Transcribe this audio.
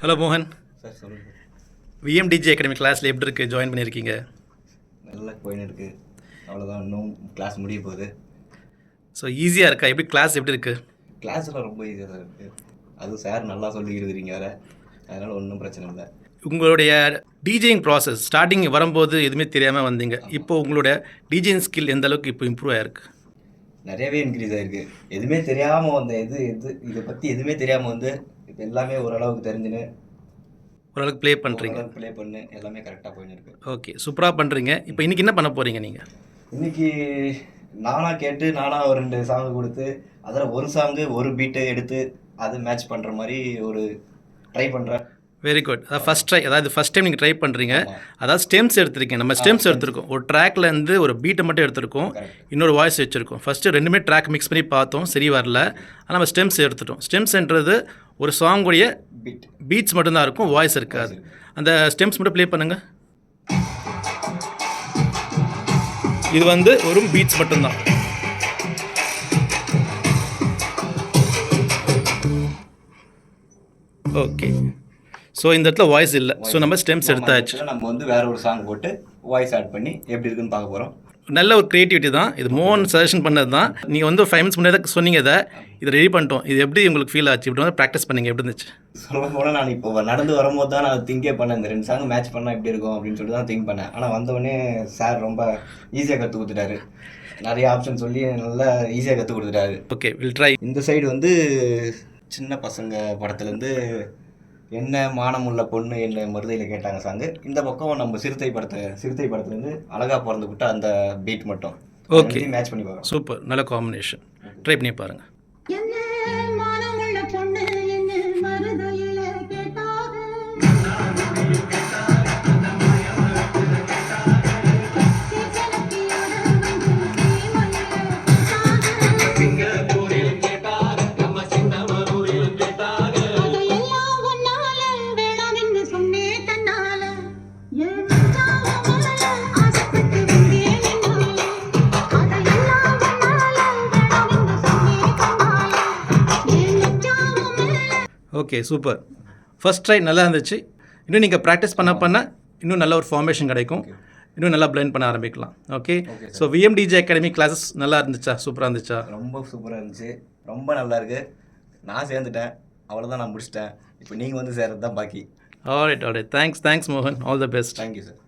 Hello மோகன். Sir சொல்லுங்கள். VMTJ academy கிளாஸில் எப்படி இருக்குது? ஜாயின் பண்ணியிருக்கீங்க? நல்லா போயின்னு இருக்குது. அவ்வளோதான், இன்னும் கிளாஸ் முடிய போகுது. ஸோ ஈஸியாக இருக்கா? எப்படி கிளாஸ் எப்படி இருக்குது? கிளாஸில் ரொம்ப ஈஸியாக தான் இருக்குது. அதுவும் சார் நல்லா சொல்லி இருக்கிறீங்க வேறு, அதனால் ஒன்றும் பிரச்சனை இல்லை. உங்களுடைய டிஜேயிங் ப்ராசஸ் ஸ்டார்டிங் வரும்போது எதுவுமே தெரியாமல் வந்தீங்க. இப்போ உங்களோட டிஜேயிங் ஸ்கில் எந்த அளவுக்கு இப்போ இம்ப்ரூவ் ஆகிருக்கு? நிறையவே இன்க்ரீஸ் ஆகிருக்கு. எதுவுமே தெரியாமல் வந்த இதை பற்றி எதுவுமே தெரியாமல் வந்து இப்போ எல்லாமே ஓரளவுக்கு தெரிஞ்சுன்னு ஓரளவுக்கு ப்ளே பண்ணுறீங்க. ப்ளே பண்ணு எல்லாமே கரெக்டாக போயின்னு இருக்கு. ஓகே, சூப்பராக பண்ணுறீங்க. இப்போ இன்றைக்கி என்ன பண்ண போகிறீங்க நீங்கள்? இன்றைக்கி நானாக கேட்டு நானாக ஒரு 2 சாங்கு கொடுத்து அதில் ஒரு சாங்கு ஒரு பீட்டை எடுத்து அது மேட்ச் பண்ணுற மாதிரி ஒரு ட்ரை பண்ணுறேன். Very good. அதாவது ஃபஸ்ட் டைம் நீங்கள் ட்ரை பண்ணுறீங்க. அதாவது ஸ்டெம்ஸ் எடுத்துருக்கீங்க. நம்ம ஸ்டெம்ஸ் எடுத்துருக்கோம். ஒரு ட்ராக்லேருந்து ஒரு பீட்டை மட்டும் எடுத்துருக்கோம், இன்னொரு வாய்ஸ் வச்சுருக்கோம். ஃபஸ்ட்டு 2மே ட்ராக் மிக்ஸ் பண்ணி பார்த்தோம், சரி வரல. ஆனால் நம்ம ஸ்டெம்ஸ் எடுத்துட்டோம். ஸ்டெம்ஸ்ன்றது ஒரு சாங்குடைய பீட்ஸ் மட்டும்தான் இருக்கும், வாய்ஸ் இருக்காது. அந்த ஸ்டெம்ஸ் மட்டும் ப்ளே பண்ணுங்கள். இது வந்து ஒரு பீட்ஸ் மட்டும்தான். ஓகே, ஸோ இந்த இடத்துல வாய்ஸ் இல்லை. ஸோ நம்ம ஸ்டெம்ஸ் எடுத்தாச்சு. நம்ம வந்து வேற ஒரு சாங் போட்டு வாய்ஸ் ஆட் பண்ணி எப்படி இருக்குன்னு பார்க்க போகிறோம். நல்ல ஒரு க்ரியேட்டிவிட்டி தான் இது. மோகன் சஜஷன் பண்ணது தான். நீங்கள் வந்து ஒரு 5 minutes முன்னாடி சொன்னீங்க, இதை ரெடி பண்ணிட்டோம். இது எப்படி உங்களுக்கு ஃபீல் ஆச்சு? இப்படி வந்து ப்ராக்டிஸ் பண்ணீங்க, எப்படி இருந்துச்சு? சொல்ல போனால் நான் இப்போ நடந்து வரும்போது தான் நான் திங்கே பண்ணேன், இந்த 2 சாங் மேட்ச் பண்ணால் எப்படி இருக்கும் அப்படின்னு சொல்லிட்டு தான் திங்க் பண்ணேன். ஆனால் வந்தவொடனே சார் ரொம்ப ஈஸியாக கற்றுக் கொடுத்துட்டாரு. நிறைய ஆப்ஷன் சொல்லி நல்லா ஈஸியாக கற்றுக் கொடுத்துட்டாரு. Okay, will try. இந்த சைடு வந்து சின்ன பசங்க படத்துலேருந்து என்ன மானமுள்ள பொண்ணு என்ன மருதையில் கேட்டாங்க சாங்கு. இந்த பக்கம் நம்ம சிறுத்தை படத்துலேருந்து அழகா பிறந்து விட்டு அந்த பீட் மட்டும். ஓகே, மேட்ச் பண்ணி பார்க்கலாம். சூப்பர், நல்ல காம்பினேஷன். ட்ரை பண்ணி பாருங்கள். Okay, super. ஃபர்ஸ்ட் ட்ரை நல்லா இருந்துச்சு. இன்னும் நீங்கள் ப்ராக்டிஸ் பண்ண இன்னும் நல்ல ஒரு ஃபார்மேஷன் கிடைக்கும். இன்னும் நல்லா பிளெண்ட் பண்ண ஆரம்பிக்கலாம். Okay, so VMTJ academy classes நல்லா இருந்துச்சா? சூப்பராக இருந்துச்சா? ரொம்ப சூப்பராக இருந்துச்சு, ரொம்ப நல்லா இருக்குது. நான் சேர்ந்துட்டேன், அவ்வளோதான், நான் முடிச்சிட்டேன். இப்போ நீங்கள் வந்து சேர்றது தான் பாக்கி. ஆல்ரைட். தேங்க்ஸ் மோகன். All the best. Thank you sir.